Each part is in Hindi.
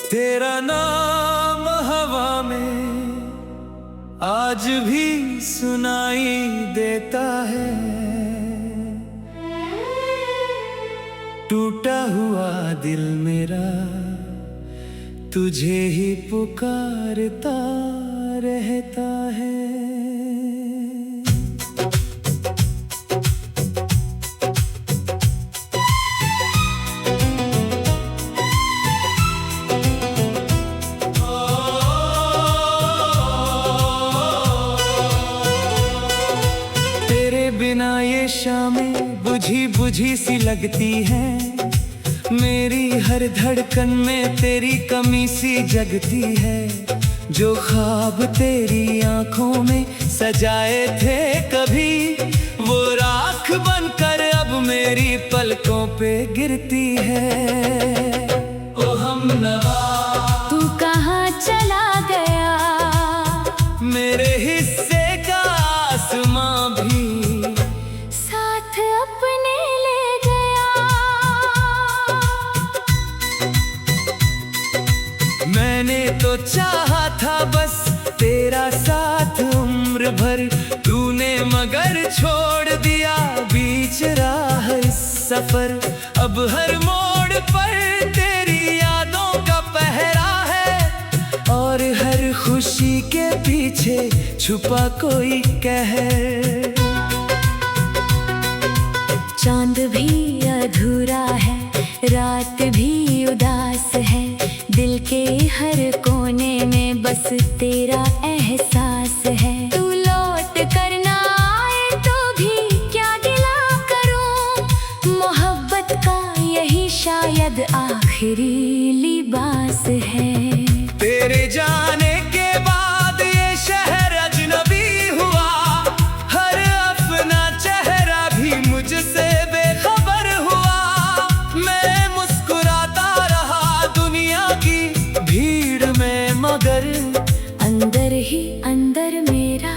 तेरा नाम हवा में आज भी सुनाई देता है। टूटा हुआ दिल मेरा तुझे ही पुकारता रहता है। तेरे बिना ये शामें बुझी बुझी सी लगती हैं। मेरी हर धड़कन में तेरी कमी सी जगती है। जो ख्वाब तेरी आंखों में सजाए थे कभी, वो राख बनकर अब मेरी पलकों पे गिरती है। ओ हमनवा तू कहाँ चला गया? मेरे हिस्से का आसमां भी साथ अपने ले गया। मैंने तो चाहा था बस तेरा साथ उम्र भर, तूने मगर छोड़ दिया बीच राह इस सफर। अब हर मोड़ पर तेरी यादों का पहरा है, और हर खुशी के पीछे छुपा कोई कहर। चांद भी अधूरा है, रात भी उदास है। दिल के हर कोने में बस तेरा एहसास है। तू लौट कर ना आए तो भी क्या गिला करूं, मोहब्बत का यही शायद आखिरी लिबास है। तेरे जाने के बाद ये शहर अजनबी हुआ, हर अपना चेहरा भी मुझसे बेखबर हुआ। मैं मुस्कुराता रहा दुनिया की भीड़ में, मगर अंदर ही अंदर मेरा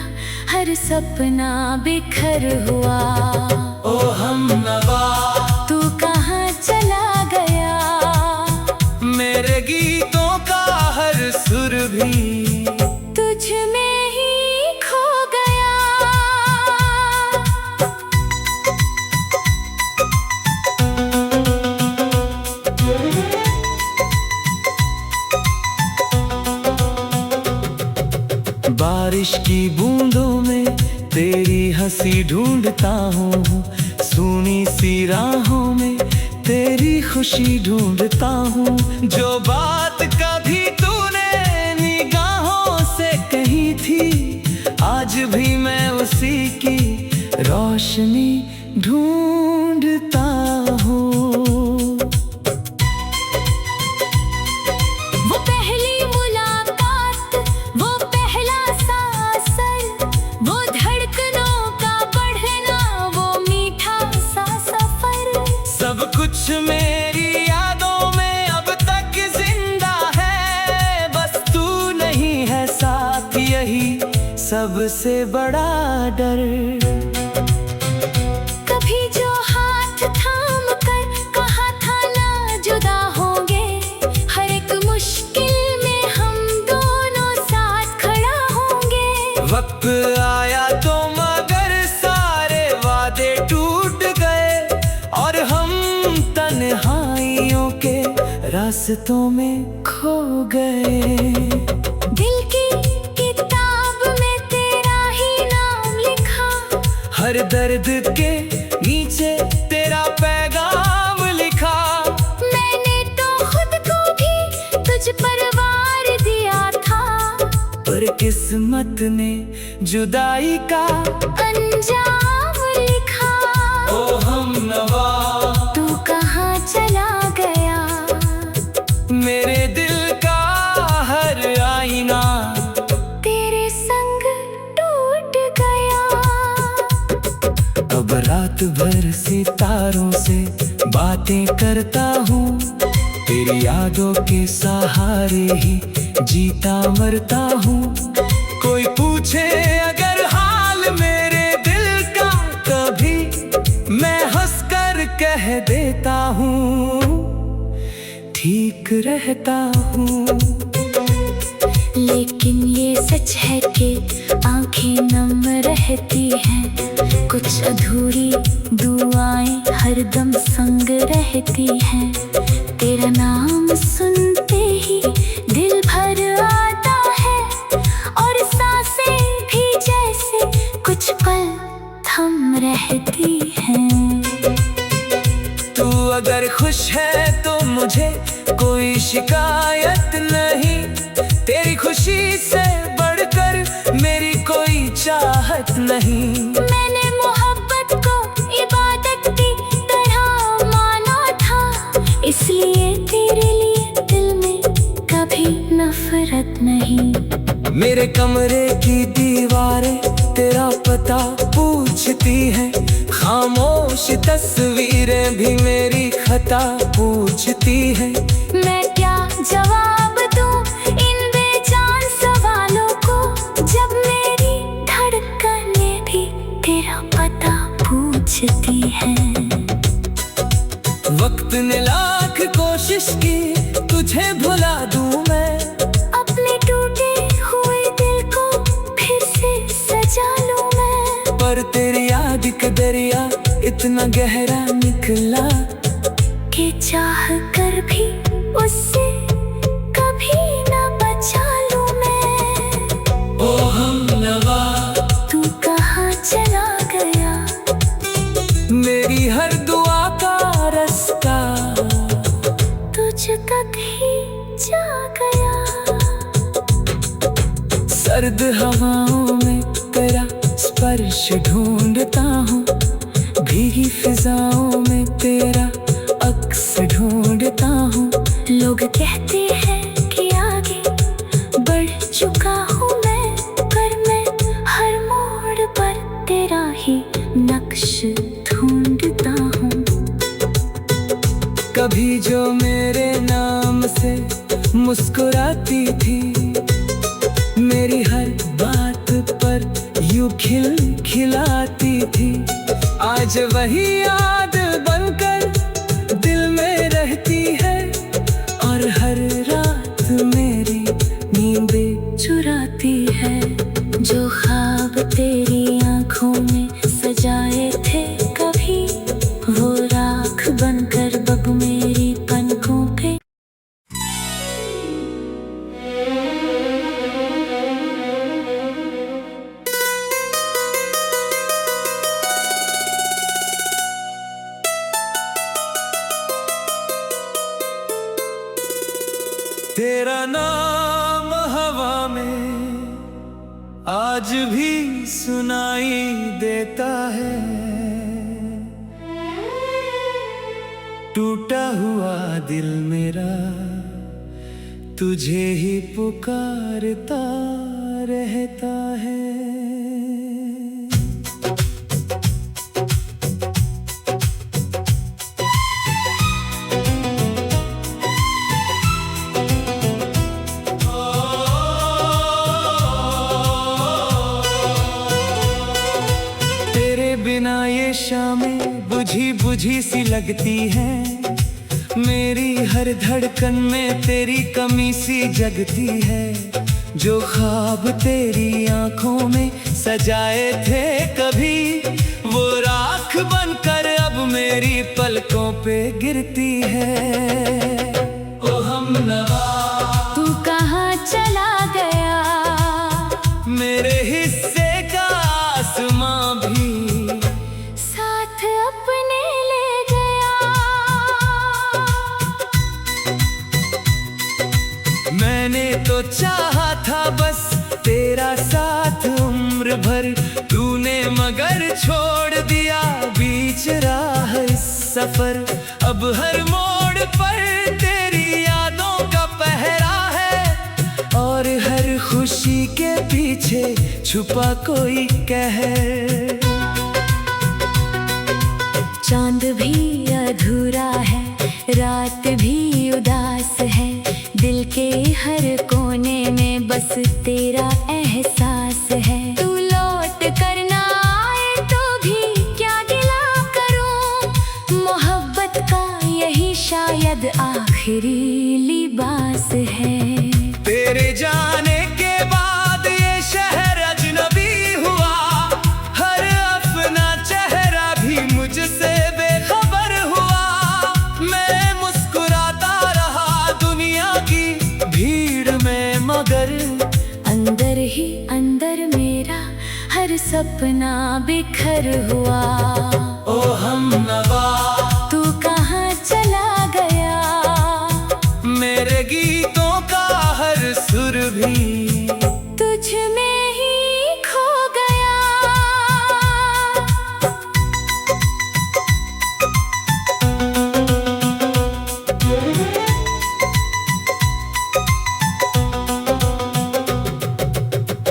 हर सपना बिखर हुआ। ओ हमनवा तू कहाँ चला गया? मेरे गीतों का हर सुर भी तुझ में ही खो गया। बारिश की बूंदों में तेरी हंसी ढूंढता हूँ, सूनी सी राहों में तेरी खुशी ढूंढता हूँ। जो बात कभी तूने निगाहों से कही थी, आज भी मैं उसी की रोशनी ढूंढता हूँ। वो पहली मुलाकात, वो पहला सा असर, वो धड़कनों का बढ़ना, वो मीठा सा सफर। सब कुछ मेरी यादों में अब तक जिंदा है, बस तू नहीं है साथ, यही सबसे बड़ा डर। कभी जो हाथ थाम कर कहा था ना जुदा होंगे, हर एक मुश्किल में हम दोनों साथ खड़ा होंगे। वक्त आया तो मगर सारे वादे टूट गए, और हम तन्हाइयों के रास्तों में खो गए। दिल की किताब में तेरा ही नाम लिखा, हर दर्द के नीचे तेरा पैगाम लिखा। मैंने तो खुद को भी तुझ पर वार दिया था, पर किस्मत ने जुदाई का अंजाम लिखा। ओ हमनवा तू कहाँ चला गया? मेरे दिल का हर आईना तेरे संग टूट गया। अब रात भर सितारों से बातें करता हूँ, तेरी यादों के सहारे ही जीता मरता हूँ। कोई पूछे अगर हाल मेरे दिल का कभी, मैं हंसकर कह देता हूँ ठीक रहता हूँ। लेकिन ये सच है कि आंखें नम रहती हैं, कुछ अधूरी दुआएं हरदम संग रहती हैं। तेरा नाम सुनते ही दिल भर आता है, और सांसें भी जैसे कुछ पल थम रहती हैं। तू अगर खुश है तो मुझे कोई शिकायत नहीं, तेरी खुशी से बढ़कर मेरी कोई चाहत नहीं। मैंने मोहब्बत को इबादत की तरह माना था, इसलिए तेरे लिए दिल में कभी नफरत नहीं। मेरे कमरे की दीवारें तेरा पता पूछती हैं, खामोश तस्वीरें भी मेरी खता पूछती हैं। मैं क्या जवाब दूं इन बेजान सवालों को, जब मेरी धड़कनें भी तेरा पता पूछती हैं। वक्त ने लाख कोशिश की तुझे भुला दूं मैं, अपने टूटे हुए दिल को फिर से सजा लूं मैं। पर तेरी याद का दरिया इतना गहरा निकला कि चाह कर भी उससे कभी न बचा लूं मैं। ओ हमनवा तू कहाँ चला गया, मेरी हर दुआ का रास्ता तुझ तक ही जा गया। सर्द हवाओं में तेरा स्पर्श ढूंढता हूँ, भीगी फिजाओं में तेरा अक्स ढूंढता हूँ। लोग कहते हैं कि आगे बढ़ चुका हूँ मैं, पर मैं हर मोड़ पर तेरा ही नक्श ढूंढता हूँ। कभी जो मेरे नाम से मुस्कुराती थी, मेरी हर बात पर यूं खिलाती थी, आज वही याद बनकर दिल में रहती है, और हर रात मेरी नींदें चुराती है। जो ख्वाब तेरी आंखों में सजाए थे कभी, वो राख बनकर बब मेरी पलकों पे। तेरा नाम हवा में आज भी सुनाई देता है, टूटा हुआ दिल मेरा तुझे ही पुकारता रहता है। बिना ये शामें बुझी बुझी सी लगती हैं, मेरी हर धड़कन में तेरी कमी सी जगती है। जो ख्वाब तेरी आंखों में सजाए थे कभी, वो राख बनकर अब मेरी पलकों पे गिरती है। ओ हमनवा तू कहाँ चला गया, मेरे हिस्से का आसमां भी साथ अपने ले गया। मैंने तो चाहा था बस तेरा साथ उम्र भर, तूने मगर छोड़ दिया बीच राह इस सफर। अब हर मोड़ पर तेरी यादों का पहरा है, और हर खुशी के पीछे छुपा कोई कहर। चांद भी अधूरा है, रात भी उदास है, दिल के हर कोने में बस तेरा एहसास है। तू लौट कर ना आए तो भी क्या गिला करूं, मोहब्बत का यही शायद आखिरी तेरी लिबास है। तेरे जाने के बाद ये शहर अजनबी हुआ, हर अपना चेहरा भी मुझसे बेखबर हुआ। मैं मुस्कुराता रहा दुनिया की भीड़ में, मगर अंदर ही अंदर मेरा हर सपना बिखर हुआ। ओ हमनवा तू कहाँ चला गया, मेरे गीतों का हर सुर भी तुझ में ही खो गया।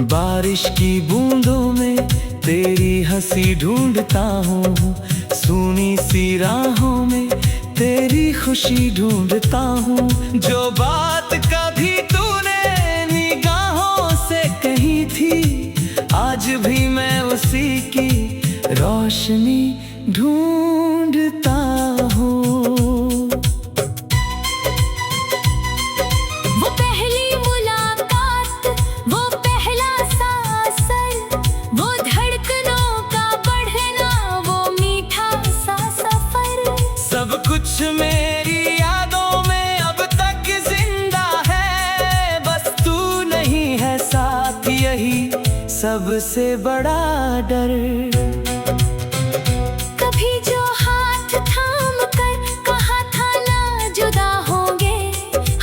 बारिश की बूंदों में तेरी हंसी ढूंढता हूँ, सूनी सी राहों में तेरी खुशी ढूंढता हूँ। जो बात कभी तूने निगाहों से कही थी, आज भी मैं उसी की रोशनी ढूंढता हूँ। वो पहली मुलाकात, वो पहला सा असर, वो धड़कनों का बढ़ना, वो मीठा सा सफर, सब कुछ मेरी यादों में अब तक जिंदा है। बस तू नहीं है साथ, यही सबसे बड़ा डर। कभी जो हाथ थाम कर कहा था ना जुदा होंगे,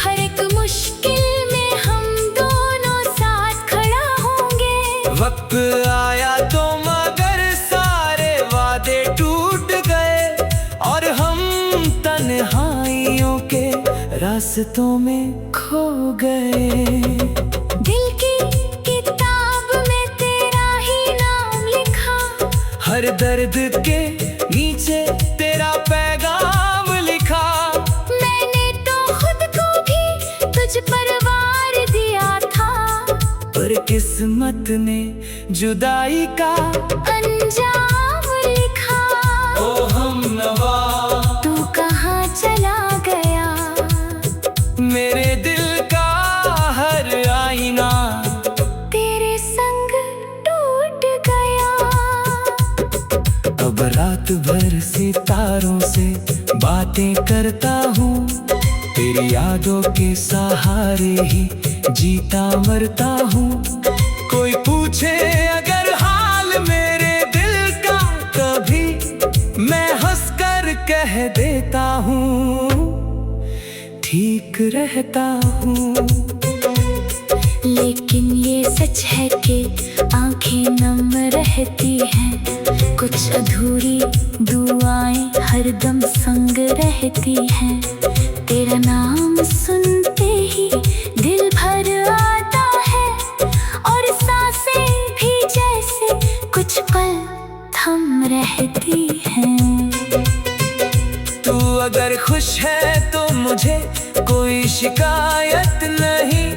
हर एक मुश्किल में हम दोनों साथ खड़ा होंगे। वक्त आया तो मगर सारे वादे टूट गए, और हम तन्हाइयों के रास्तों में खो गए। दिल की किताब में तेरा ही नाम लिखा, हर दर्द के नीचे तेरा पैगाम लिखा। मैंने तो खुद को भी तुझ पर वार दिया था, पर किस्मत ने जुदाई का अंजाम लिखा। ओ हमनवा तू कहाँ चला गया, मेरे दिल का हर आईना तेरे संग टूट गया। अब रात भर सितारों से बातें करता हूँ, तेरी यादों के सहारे ही जीता मरता हूँ। कोई पूछे अगर हाल मेरे दिल का कभी, मैं हंसकर कह देता हूँ ठीक रहता हूँ। लेकिन ये सच है कि आंखें नम रहती हैं, कुछ अधूरी दुआएं हरदम संग रहती हैं। तेरा नाम सुनते ही दिल भर आता है, और सांसें भी जैसे कुछ पल थम रहती हैं। तू अगर खुश है तो मुझे कोई शिकायत नहीं,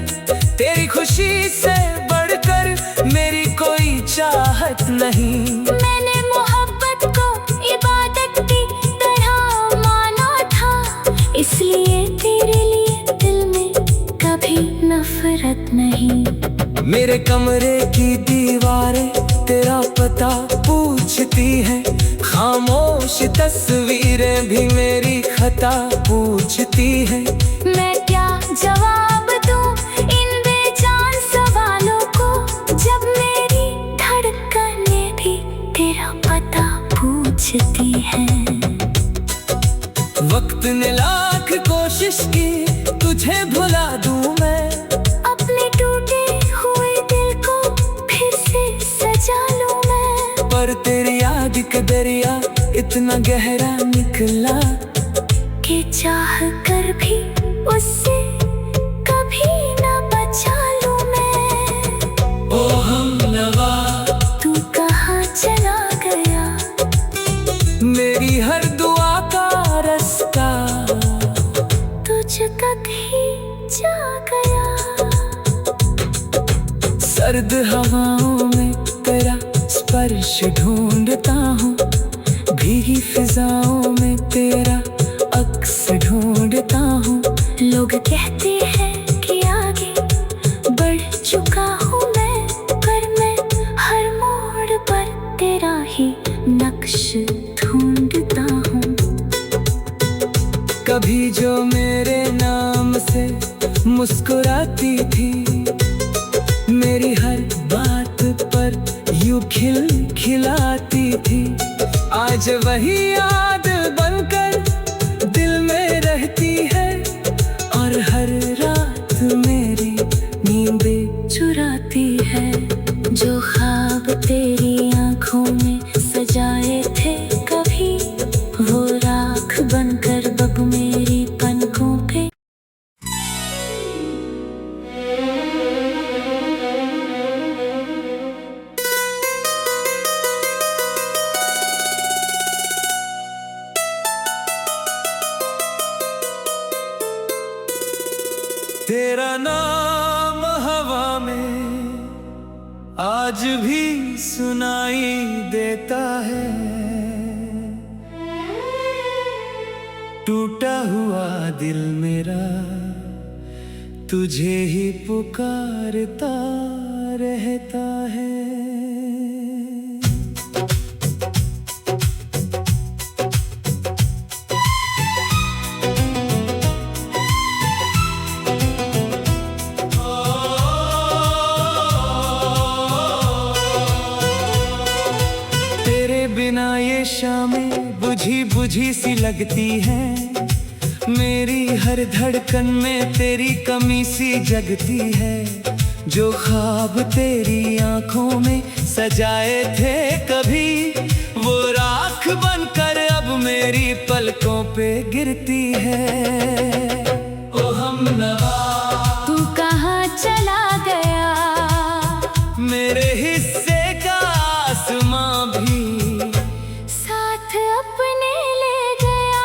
तेरी खुशी से बढ़कर मेरी कोई चाहत नहीं। मैंने मोहब्बत को इबादत की तरह माना था, इसलिए तेरे लिए दिल में कभी नफरत नहीं। मेरे कमरे की दीवारें तेरा पता पूछती हैं, खामोश तस्वीरें भी मेरी खता पूछती हैं। मैं क्या जवाब दूं इन बेजान सवालों को, जब मेरी धड़कनें भी तेरा पता पूछती हैं। वक्त ने लाख कोशिश की तुझे भुला दूं मैं, अपने टूटे हुए दिल को फिर से सजा लूं मैं। पर तेरी याद का दरिया इतना गहरा निकला कि चाह कर भी उससे कभी न बचा लूं मैं। ओ हमनवा तू कहाँ चला गया, मेरी हर दुआ का रास्ता तुझ तक ही जा गया। सर्द हवाओं में तेरा स्पर्श ढूंढता हूँ, भीगी फिजाओं में तेरा अक्स ढूंढता हूँ। लोग कहते हैं कि आगे बढ़ चुका हूँ मैं, पर मैं हर मोड़ पर तेरा ही नक्श ढूंढता हूँ। कभी जो मेरे नाम से मुस्कुराती थी, मेरी हर बात पर यूं खिलखिलाती थी, आज वही याद बनकर दिल में रहती है और हर रात मेरी नींदें चुराती है। जो ख्वाब तेरी आंखों में सजाए थे कभी, वो राख बनकर अब मेरी पलकों पे। तेरा नाम हवा में आज भी सुनाई देता है, टूटा हुआ दिल मेरा तुझे ही पुकारता रहता है। बिना ये शामें बुझी बुझी सी लगती हैं, मेरी हर धड़कन में तेरी कमी सी जगती है। जो ख्वाब तेरी आंखों में सजाए थे कभी, वो राख बनकर अब मेरी पलकों पे गिरती है। ओ हमनवा तू कहाँ चला गया, मेरे हिस्से का आसमां भी अपने ले गया।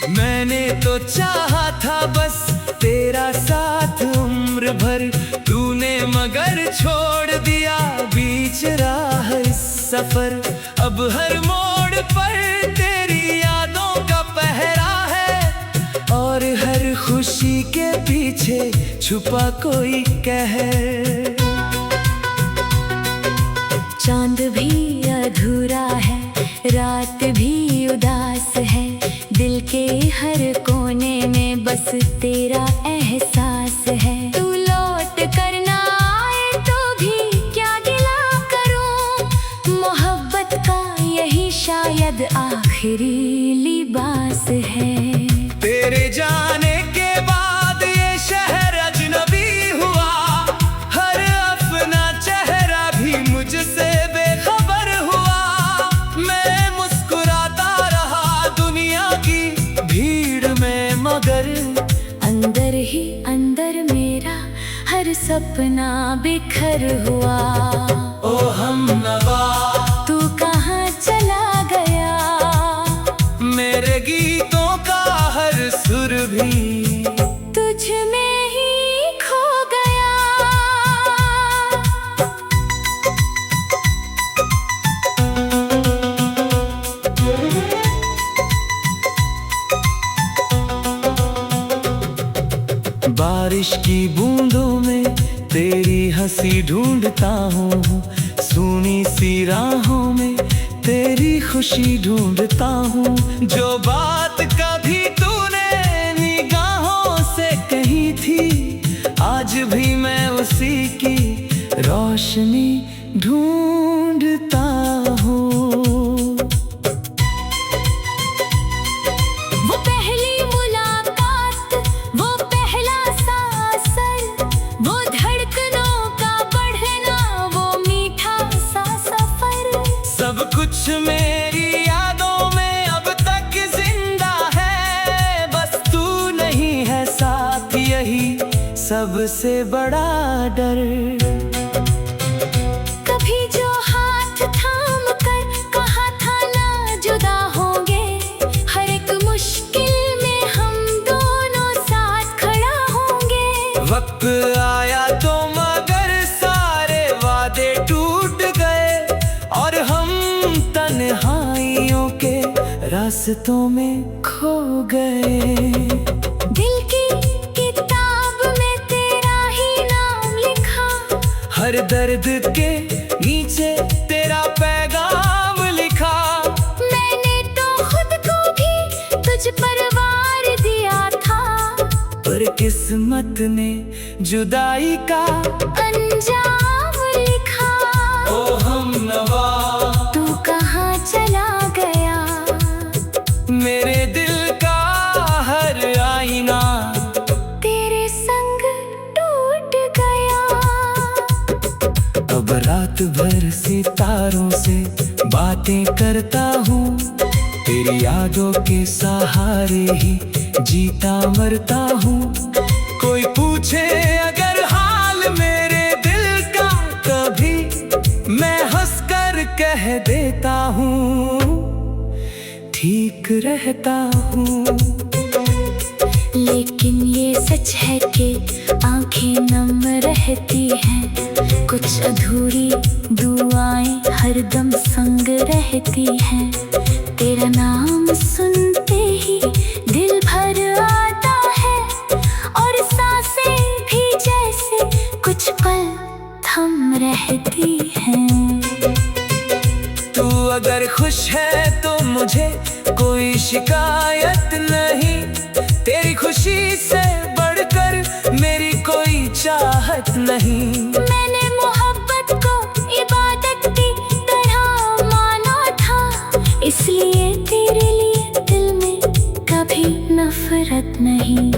मैंने तो चाहा था बस तेरा साथ उम्र भर, तूने मगर छोड़ दिया बीच राह इस सफर। अब हर मोड़ पर तेरी यादों का पहरा है और हर खुशी के पीछे छुपा कोई कहर। चांद भी अधूरा है, रात भी उदास है, दिल के हर कोने में बस तेरा एहसास है। तू लौट कर ना आए तो भी क्या गिला करूं, मोहब्बत का यही शायद आखिरी लिबास है। तेरे जाने के बाद ये शहर अजनबी हुआ, हर अपना चेहरा भी मुझसे बेखबर हुआ। मैं मुस्कुराता रहा दुनिया की भीड़ में, मगर अंदर ही अंदर मेरा हर सपना बिखर हुआ। ओ हमनवा तू कहाँ चला गया, मेरे गीतों का हर सुर भी तुझ में ही खो गया। बारिश की बूंदों में तेरी हंसी ढूंढता हूँ, सूनी सी राहों में तेरी खुशी ढूंढता हूँ। जो बात कभी तूने निगाहों से कही थी, आज भी मैं उसी की रोशनी ढूंढता हूँ। वो पहली मुलाकात, वो पहला सा असर, वो धड़कनों का बढ़ना, वो मीठा सा सफर, सब कुछ मेरी यादों में अब तक जिंदा है। बस तू नहीं है साथ, यही सबसे बड़ा डर। कभी जो हाथ थाम कर कहा था ना जुदा होंगे, हर एक मुश्किल में हम दोनों साथ खड़ा होंगे। वक्त आया तो मगर सारे वादे टूट गए और हम तन्हा रास्तों में खो गए। दिल की किताब में तेरा ही नाम लिखा, हर दर्द के नीचे तेरा पैगाम लिखा। मैंने तो खुद को भी तुझ पर वार दिया था, पर किस्मत ने जुदाई का अंजाम लिखा। ओ हमनवा तू कहाँ चला गया, मेरे दिल का हर आईना तेरे संग टूट गया। अब रात भर सितारों से बातें करता हूँ, तेरी यादों के सहारे ही जीता मरता हूँ। कोई पूछे अगर हाल मेरे दिल का कभी, मैं हंसकर कह देता हूँ ठीक रहता हूँ। लेकिन ये सच है कि आंखें नम रहती हैं, कुछ अधूरी दुआएं हरदम संग रहती हैं। तेरा नाम सुनते ही दिल भर आता है, और सांसें भी जैसे कुछ पल थम रहती हैं। तू अगर खुश है तो मुझे कोई शिकायत नहीं, तेरी खुशी से बढ़कर मेरी कोई चाहत नहीं। मैंने मोहब्बत को इबादत की तरह माना था, इसलिए तेरे लिए दिल में कभी नफरत नहीं।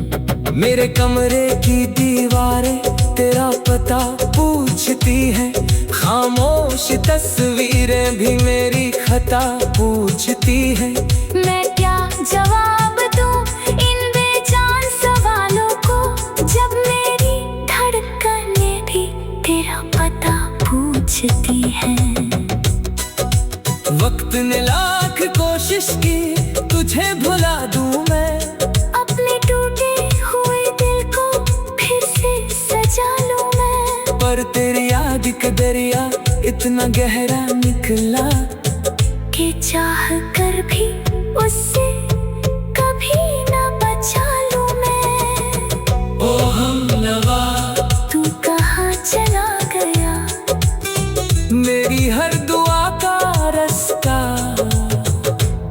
मेरे कमरे की दीवारें तेरा पता पूछती हैं, खामोश तस्वीरें भी मेरी खता पूछती हैं। मैं क्या जवाब दूं इन बेजान सवालों को, जब मेरी धड़कनें भी तेरा पता पूछती हैं। वक्त ने लाख कोशिश की तुझे भुला दूं मैं, अपने टूटे हुए दिल को फिर से सजा लूं मैं। पर तेरी याद का दरिया इतना गहरा निकला कि चाह कर भी उससे कभी न बचा लूं मैं। ओ हमनवा तू कहाँ चला गया, मेरी हर दुआ का रास्ता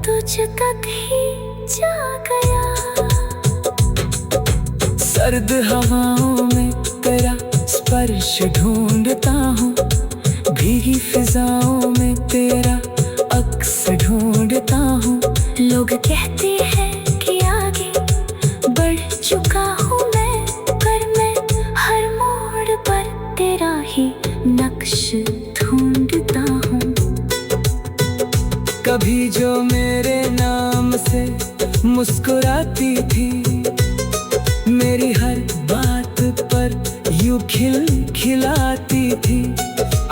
तुझ तक ही जा गया। सर्द हवाओं में तेरा स्पर्श ढूंढता हूँ, भीगी फिजाओं में तेरा अक्स ढूंढता हूँ। लोग कहते हैं कि आगे बढ़ चुका हूँ मैं, पर मैं हर मोड़ पर तेरा ही नक्श ढूंढता हूँ। कभी जो मेरे नाम से मुस्कुराती थी, मेरी हर बात पर यूं खिलखिलाती थी,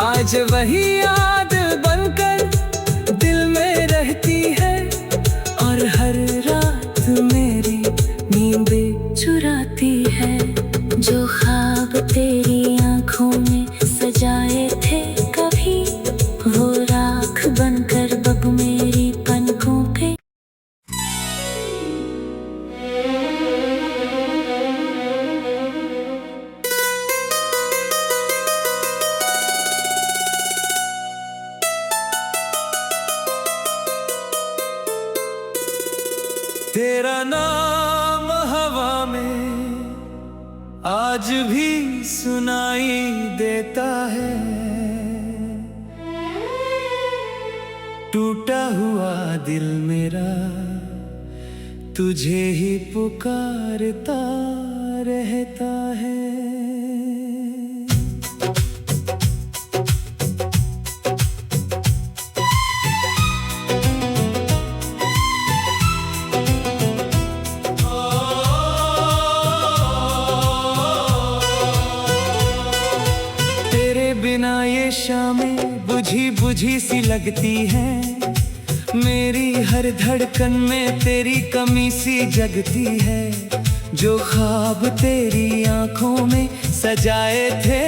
आज वही याद बनकर दिल में रहती है, और हर रात मेरी नींदें चुराती है। जो ख्वाब तेरी आंखों में सजाए थे कभी, वो राख बनकर बब मेरी पलकों पे। तेरा नाम हवा में आज भी सुनाई देता है, टूटा हुआ दिल मेरा तुझे ही पुकारता रहता है। बिना ये शामें बुझी बुझी सी लगती हैं, मेरी हर धड़कन में तेरी कमी सी जगती है। जो ख्वाब तेरी आंखों में सजाए थे